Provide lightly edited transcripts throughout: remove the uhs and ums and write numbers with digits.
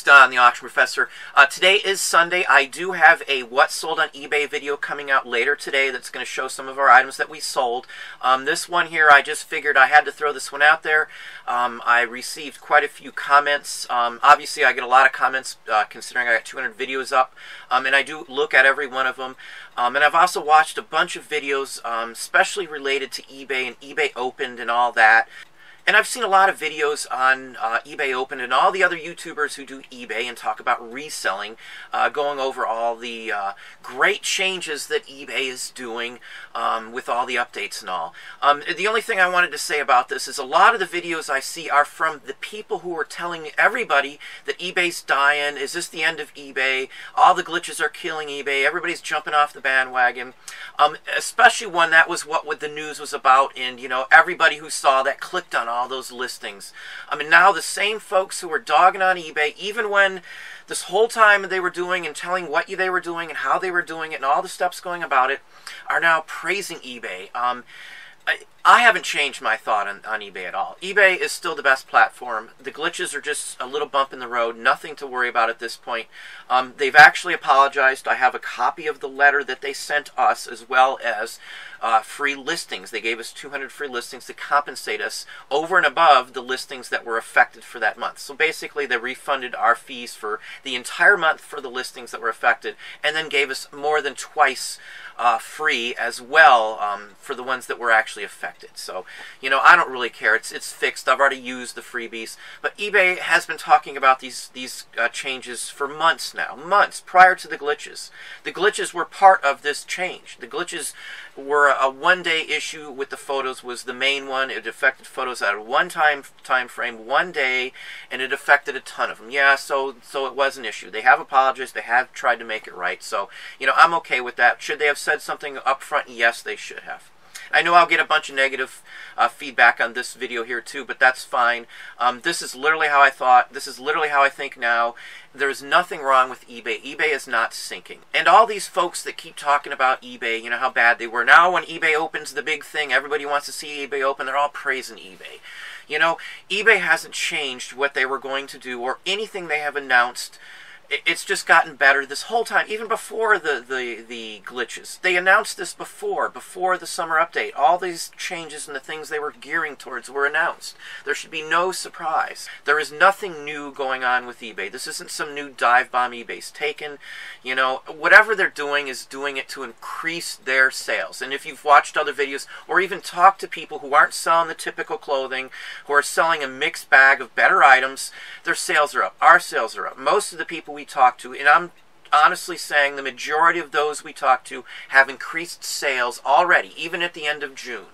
It's Don, the Auction Professor. Today is Sunday. I do have a What Sold on eBay video coming out later today that's going to show some of our items that we sold. This one here, I just figured I had to throw this one out there. I received quite a few comments. Obviously, I get a lot of comments considering I got 200 videos up, and I do look at every one of them. And I've also watched a bunch of videos, especially related to eBay and eBay Opened and all that. And I've seen a lot of videos on eBay Open and all the other YouTubers who do eBay and talk about reselling, going over all the great changes that eBay is doing with all the updates and all. The only thing I wanted to say about this is a lot of the videos I see are from the people who are telling everybody that eBay's dying, is this the end of eBay, all the glitches are killing eBay, everybody's jumping off the bandwagon. Especially when that was what the news was about, and you know, everybody who saw that clicked on all those listings. I mean, now the same folks who were dogging on eBay, even when this whole time they were doing and telling what they were doing and how they were doing it and all the steps going about it, are now praising eBay. I haven't changed my thought on eBay at all. eBay is still the best platform. The glitches are just a little bump in the road, nothing to worry about at this point. They've actually apologized. I have a copy of the letter that they sent us, as well as free listings. They gave us 200 free listings to compensate us over and above the listings that were affected for that month. So basically they refunded our fees for the entire month for the listings that were affected, and then gave us more than twice free as well for the ones that were actually affected. So, you know, I don't really care. It's fixed. I've already used the freebies. But eBay has been talking about these changes for months now. Months prior to the glitches. The glitches were part of this change. The glitches were a one-day issue with the photos was the main one. It affected photos at a one-time frame, one day, and it affected a ton of them. Yeah, so it was an issue. They have apologized. They have tried to make it right. So, you know, I'm okay with that. Should they have said something up front? Yes, they should have. I know I'll get a bunch of negative feedback on this video here too, but that's fine. This is literally how I thought. This is literally how I think now. There's nothing wrong with eBay. eBay is not sinking. And all these folks that keep talking about eBay, you know, how bad they were. Now when eBay opens the big thing, everybody wants to see eBay open, they're all praising eBay. You know, eBay hasn't changed what they were going to do or anything they have announced. It's just gotten better this whole time, even before the glitches. They announced this before the summer update. All these changes and the things they were gearing towards were announced. There should be no surprise. There is nothing new going on with eBay. This isn't some new dive bomb eBay's taken. You know, whatever they're doing is doing it to increase their sales. And if you've watched other videos or even talked to people who aren't selling the typical clothing, who are selling a mixed bag of better items, their sales are up. Our sales are up. Most of the people we talk to, and I'm honestly saying the majority of those we talk to have increased sales already, even at the end of June.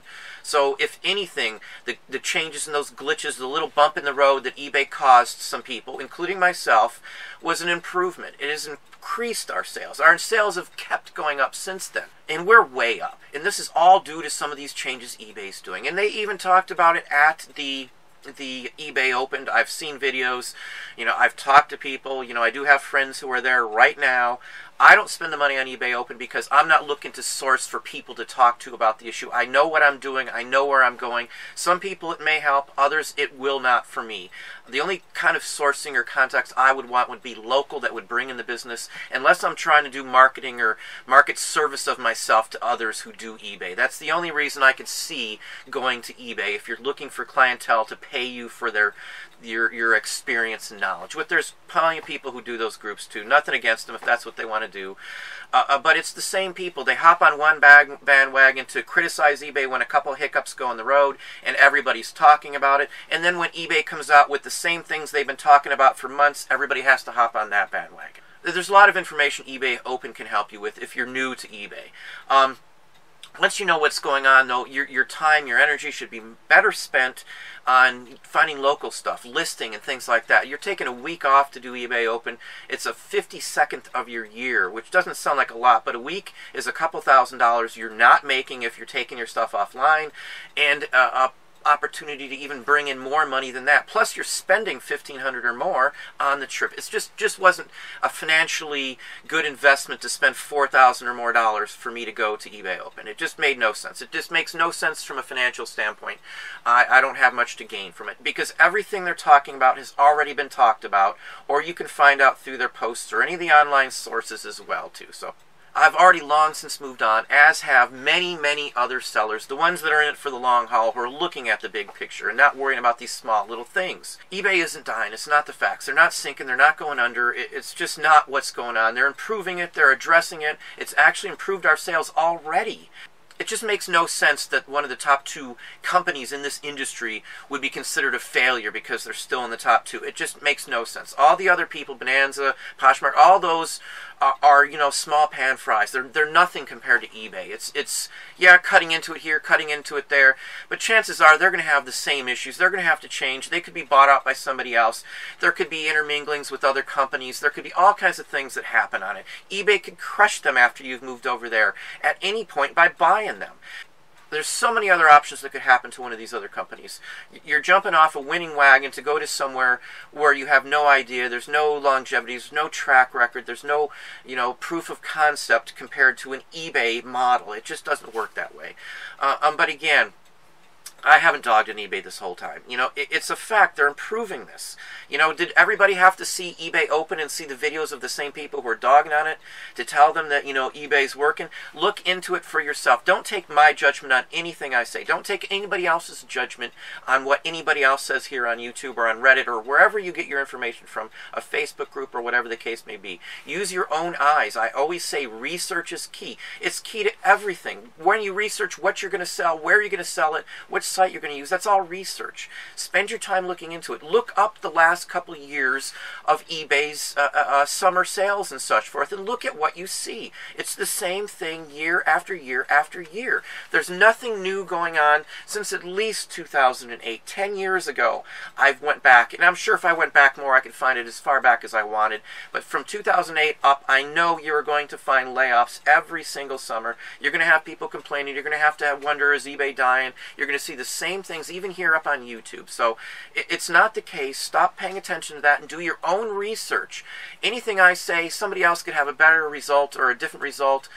So if anything, the changes in those glitches, the little bump in the road that eBay caused some people, including myself, was an improvement. It has increased our sales. Our sales have kept going up since then. And we're way up. And this is all due to some of these changes eBay's doing. And they even talked about it at the eBay Opened. I've seen videos, you know, I've talked to people, you know, I do have friends who are there right now. I don't spend the money on eBay Open because I'm not looking to source for people to talk to about the issue. I know what I'm doing. I know where I'm going. Some people it may help. Others it will not for me. The only kind of sourcing or contacts I would want would be local that would bring in the business, unless I'm trying to do marketing or market service of myself to others who do eBay. That's the only reason I could see going to eBay, if you're looking for clientele to pay you for your experience and knowledge. But there's plenty of people who do those groups too. Nothing against them if that's what they want to do. But it's the same people. They hop on one bandwagon to criticize eBay when a couple hiccups go on the road and everybody's talking about it. And then when eBay comes out with the same things they've been talking about for months, everybody has to hop on that bandwagon. There's a lot of information eBay Open can help you with if you're new to eBay. Once you know what's going on, though, your time, your energy should be better spent on finding local stuff, listing and things like that. You're taking a week off to do eBay Open. It's a 52nd of your year, which doesn't sound like a lot, but a week is a couple $1,000s you're not making if you're taking your stuff offline, and opportunity to even bring in more money than that. Plus, you're spending $1,500 or more on the trip. It's just wasn't a financially good investment to spend $4,000 or more for me to go to eBay Open. It just made no sense. It just makes no sense from a financial standpoint. I don't have much to gain from it because everything they're talking about has already been talked about, or you can find out through their posts or any of the online sources as well too. So I've already long since moved on, as have many, many other sellers, the ones that are in it for the long haul, who are looking at the big picture and not worrying about these small little things. eBay isn't dying. It's not the facts. They're not sinking. They're not going under. It's just not what's going on. They're improving it. They're addressing it. It's actually improved our sales already. It just makes no sense that one of the top 2 companies in this industry would be considered a failure because they're still in the top 2. It just makes no sense. All the other people, Bonanza, Poshmark, all those are you know, small pan fries. They're nothing compared to eBay. It's yeah, cutting into it here, cutting into it there, but chances are they're going to have the same issues. They're going to have to change. They could be bought out by somebody else. There could be interminglings with other companies. There could be all kinds of things that happen on it. eBay could crush them after you've moved over there at any point by buying them. There's so many other options that could happen to one of these other companies. You're jumping off a winning wagon to go to somewhere where you have no idea. There's no longevity. There's no track record. There's no, you know, proof of concept compared to an eBay model. It just doesn't work that way. But again, I haven't dogged on eBay this whole time. You know, it's a fact. They're improving this. You know, did everybody have to see eBay Open and see the videos of the same people who are dogging on it to tell them that, you know, eBay's working? Look into it for yourself. Don't take my judgment on anything I say. Don't take anybody else's judgment on what anybody else says here on YouTube or on Reddit or wherever you get your information from, a Facebook group or whatever the case may be. Use your own eyes. I always say research is key. It's key to everything. When you research what you're going to sell, where you're going to sell it, what site you're going to use, that's all research. Spend your time looking into it. Look up the last couple of years of eBay's summer sales and such forth, and look at what you see. It's the same thing year after year after year. There's nothing new going on since at least 2008, 10 years ago. I've went back, and I'm sure if I went back more, I could find it as far back as I wanted. But from 2008 up, I know you're going to find layoffs every single summer. You're going to have people complaining. You're going to have wonder, is eBay dying? You're going to see the same things even here up on YouTube. So it's not the case. Stop paying attention to that and do your own research. Anything I say, somebody else could have a better result or a different result.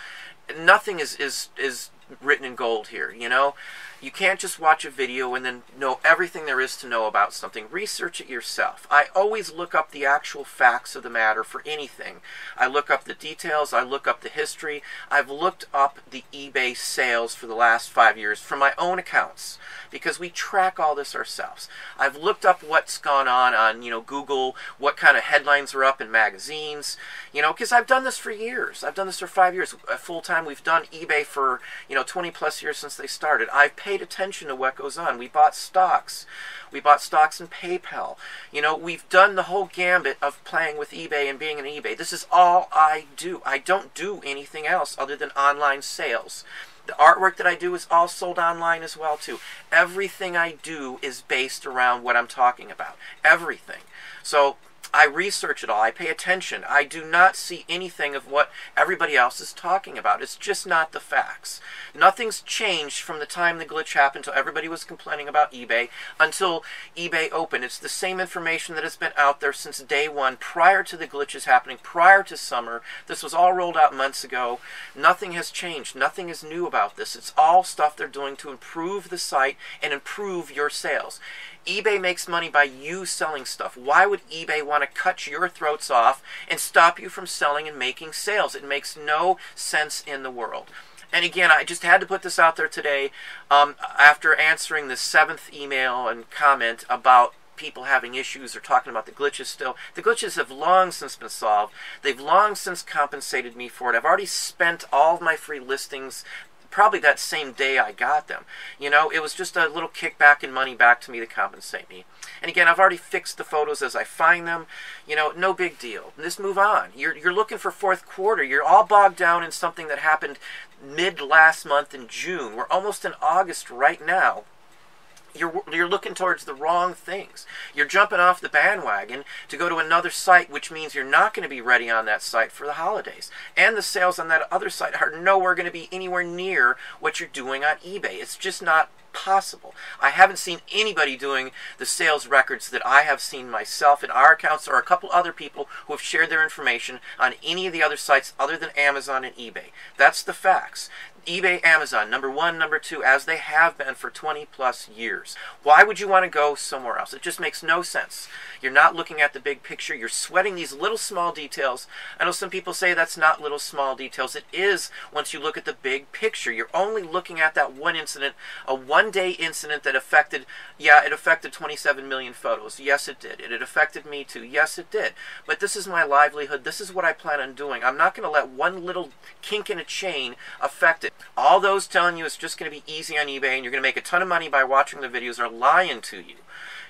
Nothing is written in gold here, you know? You can't just watch a video and then know everything there is to know about something. Research it yourself. I always look up the actual facts of the matter for anything. I look up the details. I look up the history. I've looked up the eBay sales for the last 5 years from my own accounts because we track all this ourselves. I've looked up what's gone on, you know, Google, what kind of headlines are up in magazines, you know, because I've done this for years. I've done this for 5 years. Full time, we've done eBay for, you know, 20 plus years since they started. I've paid attention to what goes on. We bought stocks. We bought stocks in PayPal. You know, we've done the whole gambit of playing with eBay and being an eBay. This is all I do. I don't do anything else other than online sales. The artwork that I do is all sold online as well, too. Everything I do is based around what I'm talking about. Everything. So I research it all. I pay attention. I do not see anything of what everybody else is talking about. It's just not the facts. Nothing's changed from the time the glitch happened until everybody was complaining about eBay until eBay Open. It's the same information that has been out there since day one, prior to the glitches happening, prior to summer. This was all rolled out months ago. Nothing has changed. Nothing is new about this. It's all stuff they're doing to improve the site and improve your sales. eBay makes money by you selling stuff. Why would eBay want to cut your throats off and stop you from selling and making sales? It makes no sense in the world. And again, I just had to put this out there today after answering the 7th email and comment about people having issues or talking about the glitches still. The glitches have long since been solved. They've long since compensated me for it. I've already spent all of my free listings probably that same day I got them. You know, it was just a little kickback and money back to me to compensate me. And again, I've already fixed the photos as I find them. You know, no big deal. Just move on. You're looking for fourth quarter. You're all bogged down in something that happened mid last month in June. We're almost in August right now. you're looking towards the wrong things. You're jumping off the bandwagon to go to another site, which means you're not going to be ready on that site for the holidays. And the sales on that other site are nowhere going to be anywhere near what you're doing on eBay. It's just not possible. I haven't seen anybody doing the sales records that I have seen myself in our accounts, or a couple other people who have shared their information on any of the other sites other than Amazon and eBay. That's the facts. eBay, Amazon, number one, number two, as they have been for 20 plus years. Why would you want to go somewhere else? It just makes no sense. You're not looking at the big picture. You're sweating these little small details. I know some people say that's not little small details. It is once you look at the big picture. You're only looking at that one incident, a one-day incident that affected, yeah, it affected 27 million photos. Yes, it did. It affected me too. Yes, it did. But this is my livelihood. This is what I plan on doing. I'm not going to let one little kink in a chain affect it. All those telling you it's just going to be easy on eBay and you're going to make a ton of money by watching the videos are lying to you.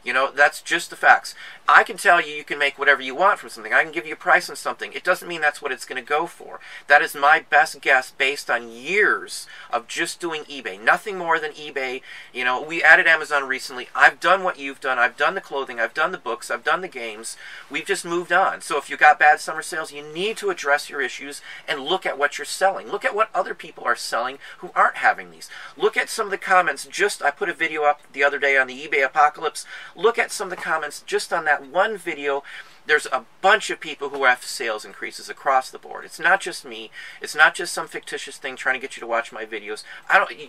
You know, that's just the facts. I can tell you you can make whatever you want from something. I can give you a price on something. It doesn't mean that's what it's going to go for. That is my best guess based on years of just doing eBay. Nothing more than eBay. You know, we added Amazon recently. I've done what you've done. I've done the clothing. I've done the books. I've done the games. We've just moved on. So if you got bad summer sales, you need to address your issues and look at what you're selling. Look at what other people are selling who aren't having these. Look at some of the comments. I put a video up the other day on the eBay apocalypse. Look at some of the comments just on that one video. There's a bunch of people who have sales increases across the board. It's not just me. It's not just some fictitious thing trying to get you to watch my videos.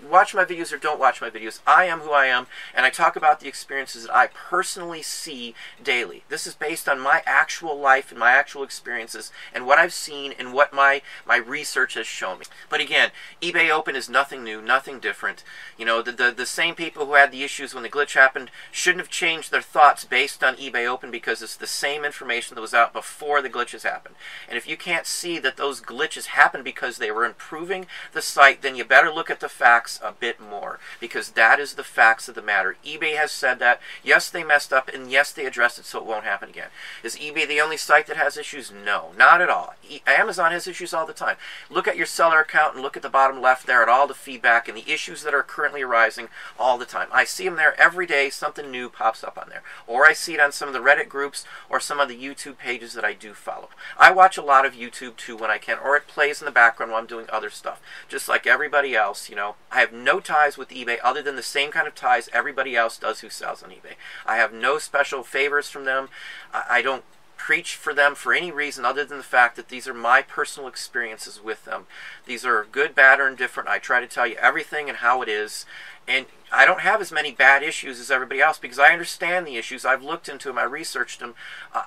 Watch my videos or don't watch my videos. I am who I am, and I talk about the experiences that I personally see daily. This is based on my actual life and my actual experiences and what I've seen and what my research has shown me. But again, eBay Open is nothing new, nothing different. You know, the same people who had the issues when the glitch happened shouldn't have changed their thoughts based on eBay Open, because it's the same information that was out before the glitches happened. And if you can't see that those glitches happened because they were improving the site, then you better look at the facts a bit more, because that is the facts of the matter. eBay has said that. Yes, they messed up, and yes, they addressed it so it won't happen again. Is eBay the only site that has issues? No, not at all. Amazon has issues all the time. Look at your seller account and look at the bottom left there at all the feedback and the issues that are currently arising all the time. I see them there every day. Something new pops up on there. Or I see it on some of the Reddit groups or some of the YouTube pages that I do follow. I watch a lot of YouTube too when I can, or it plays in the background while I'm doing other stuff. Just like everybody else, you know. I have no ties with eBay other than the same kind of ties everybody else does who sells on eBay. I have no special favors from them. I don't preach for them for any reason other than the fact that these are my personal experiences with them. These are good, bad, or indifferent. I try to tell you everything and how it is. And I don't have as many bad issues as everybody else because I understand the issues. I've looked into them. I researched them.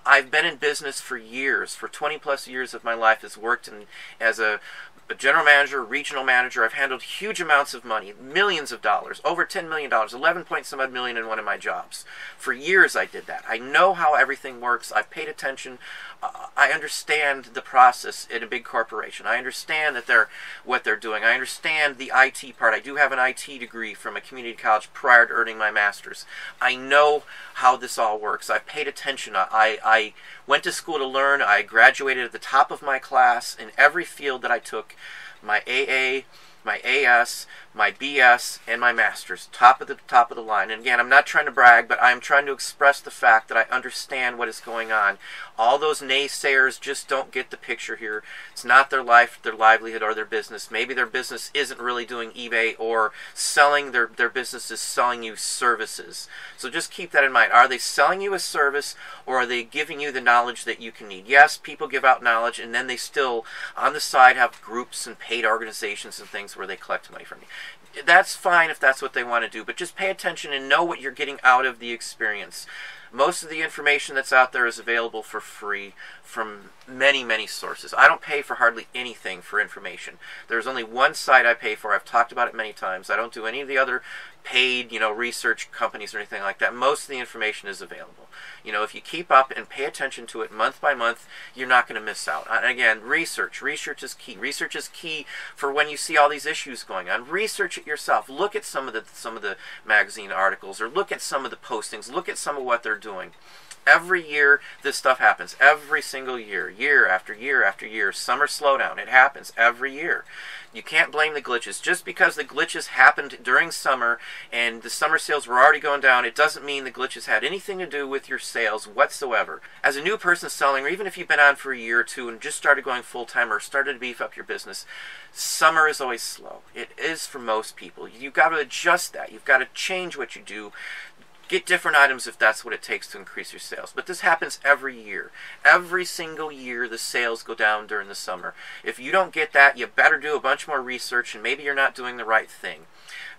I've been in business for years. For 20 plus years of my life has worked as a general manager, regional manager. I've handled huge amounts of money, millions of dollars, over $10 million, 11 point some odd million in one of my jobs. For years I did that. I know how everything works. I've paid attention. I understand the process in a big corporation. I understand that what they're doing. I understand the IT part. I do have an IT degree from a community college prior to earning my master's. I know how this all works. I've paid attention. I went to school to learn. I graduated at the top of my class in every field that I took. My AA, my AS, my BS, and my master's, top of the line. And again, I'm not trying to brag, but I'm trying to express the fact that I understand what is going on. All those naysayers just don't get the picture here. It's not their life, their livelihood, or their business. Maybe their business isn't really doing eBay or selling. Their business is selling you services. So just keep that in mind. Are they selling you a service, or are they giving you the knowledge that you can need? Yes, people give out knowledge, and then they still, on the side, have groups and paid organizations and things where they collect money from you. That's fine if that's what they want to do, but just pay attention and know what you're getting out of the experience. Most of the information that's out there is available for free from many, many sources. I don't pay for hardly anything for information. There's only one site I pay for. I've talked about it many times. I don't do any of the other paid, research companies or anything like that. Most of the information is available. If you keep up and pay attention to it month by month, you're not going to miss out. And again, research. Research is key. Research is key for when you see all these issues going on. Research it yourself. Look at some of the magazine articles, or look at some of the postings. Look at some of what they're doing. Every year, this stuff happens. Every single year. Year after year after year. Summer slowdown. It happens every year. You can't blame the glitches. Just because the glitches happened during summer and the summer sales were already going down, it doesn't mean the glitches had anything to do with your sales whatsoever. As a new person selling, or even if you've been on for a year or two and just started going full-time or started to beef up your business, summer is always slow. It is for most people. You've got to adjust that. You've got to change what you do. Get different items if that's what it takes to increase your sales. But this happens every year. Every single year the sales go down during the summer. If you don't get that, you better do a bunch more research, and maybe you're not doing the right thing.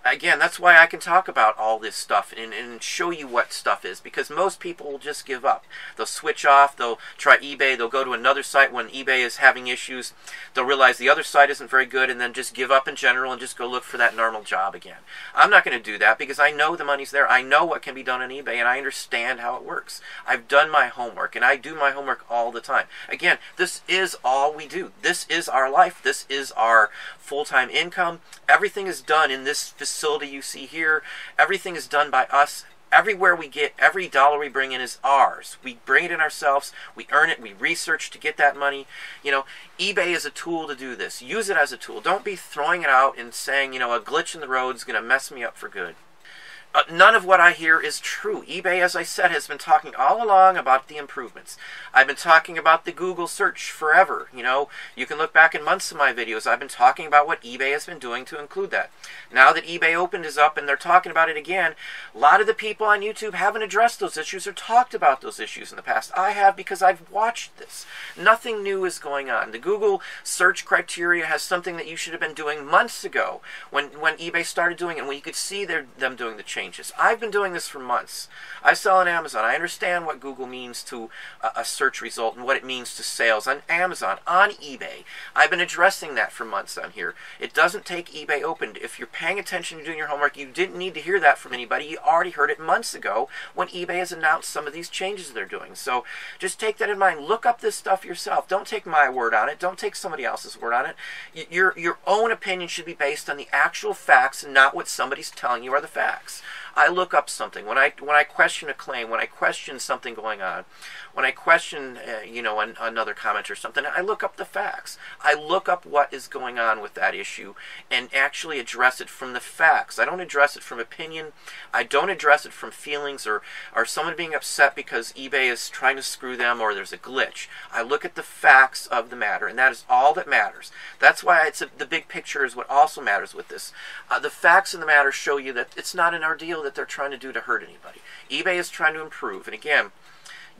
Again, that's why I can talk about all this stuff and show you what stuff is, because most people will just give up. They'll switch off, they'll try eBay, they'll go to another site when eBay is having issues, they'll realize the other site isn't very good, and then just give up in general and just go look for that normal job again. I'm not going to do that because I know the money's there. I know what can be done on eBay, and I understand how it works. I've done my homework, and I do my homework all the time. Again, this is all we do. This is our life. This is our full-time income. Everything is done in this facility you see here. Everything is done by us. Everywhere we get, every dollar we bring in is ours. We bring it in ourselves. We earn it. We research to get that money. You know, eBay is a tool to do this. Use it as a tool. Don't be throwing it out and saying, you know, a glitch in the road is going to mess me up for good. None of what I hear is true. eBay, as I said, has been talking all along about the improvements. I've been talking about the Google search forever. You know, you can look back in months of my videos. I've been talking about what eBay has been doing to include that. Now that eBay Opened is up and they're talking about it again, a lot of the people on YouTube haven't addressed those issues or talked about those issues in the past. I have, because I've watched this. Nothing new is going on. The Google search criteria has something that you should have been doing months ago when eBay started doing it, and when you could see them doing the changes. I've been doing this for months. I sell on Amazon. I understand what Google means to a search result and what it means to sales on Amazon, on eBay. I've been addressing that for months on here. It doesn't take eBay Opened. If you're paying attention to doing your homework, you didn't need to hear that from anybody. You already heard it months ago when eBay has announced some of these changes they're doing. So just take that in mind. Look up this stuff yourself. Don't take my word on it. Don't take somebody else's word on it. Your own opinion should be based on the actual facts and not what somebody's telling you are the facts. I look up something. When I question a claim, when I question something going on, when I question you know, another comment or something, I look up the facts. I look up what is going on with that issue and actually address it from the facts. I don't address it from opinion. I don't address it from feelings or someone being upset because eBay is trying to screw them or there's a glitch. I look at the facts of the matter, and that is all that matters. That's why the big picture is what also matters with this. The facts of the matter show you that it's not an ordeal that they're trying to do to hurt anybody. eBay is trying to improve, and again,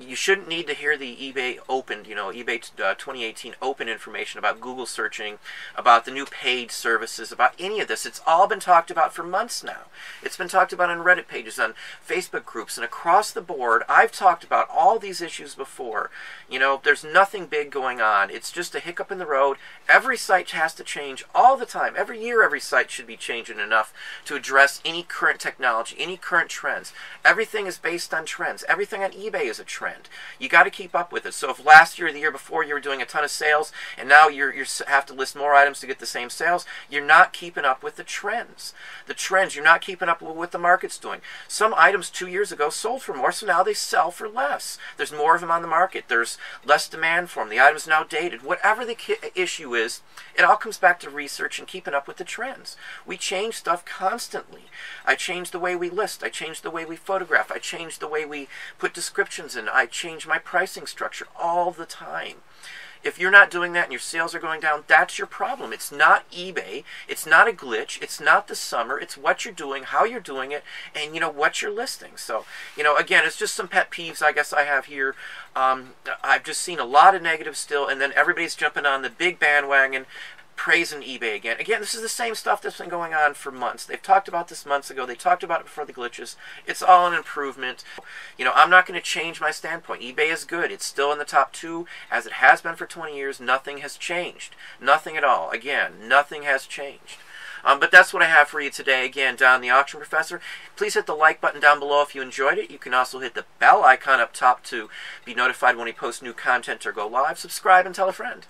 you shouldn't need to hear the eBay Opened, you know, eBay 2018 open information about Google searching, about the new paid services, about any of this. It's all been talked about for months now. It's been talked about on Reddit pages, on Facebook groups, and across the board. I've talked about all these issues before. You know, there's nothing big going on. It's just a hiccup in the road. Every site has to change all the time. Every year, every site should be changing enough to address any current technology, any current trends. Everything is based on trends. Everything on eBay is a trend. You got to keep up with it. So if last year or the year before you were doing a ton of sales and now you have to list more items to get the same sales, you're not keeping up with the trends. The trends, you're not keeping up with what the market's doing. Some items 2 years ago sold for more, so now they sell for less. There's more of them on the market. There's less demand for them. The item's now dated. Whatever the issue is, it all comes back to research and keeping up with the trends. We change stuff constantly. I change the way we list. I change the way we photograph. I change the way we put descriptions in. I change my pricing structure all the time. If you're not doing that and your sales are going down, that's your problem. It's not eBay. It's not a glitch. It's not the summer. It's what you're doing, how you're doing it, and, you know, what you're listing. So, you know, again, it's just some pet peeves I guess I have here. I've just seen a lot of negative still, and then everybody's jumping on the big bandwagon, praising eBay again. Again, this is the same stuff that's been going on for months. They've talked about this months ago. They talked about it before the glitches. It's all an improvement. You know, I'm not going to change my standpoint. eBay is good. It's still in the top 2 as it has been for 20 years. Nothing has changed. Nothing at all. Again, nothing has changed. But that's what I have for you today. Again, Don the Auction Professor. Please hit the like button down below if you enjoyed it. You can also hit the bell icon up top to be notified when we post new content or go live. Subscribe and tell a friend.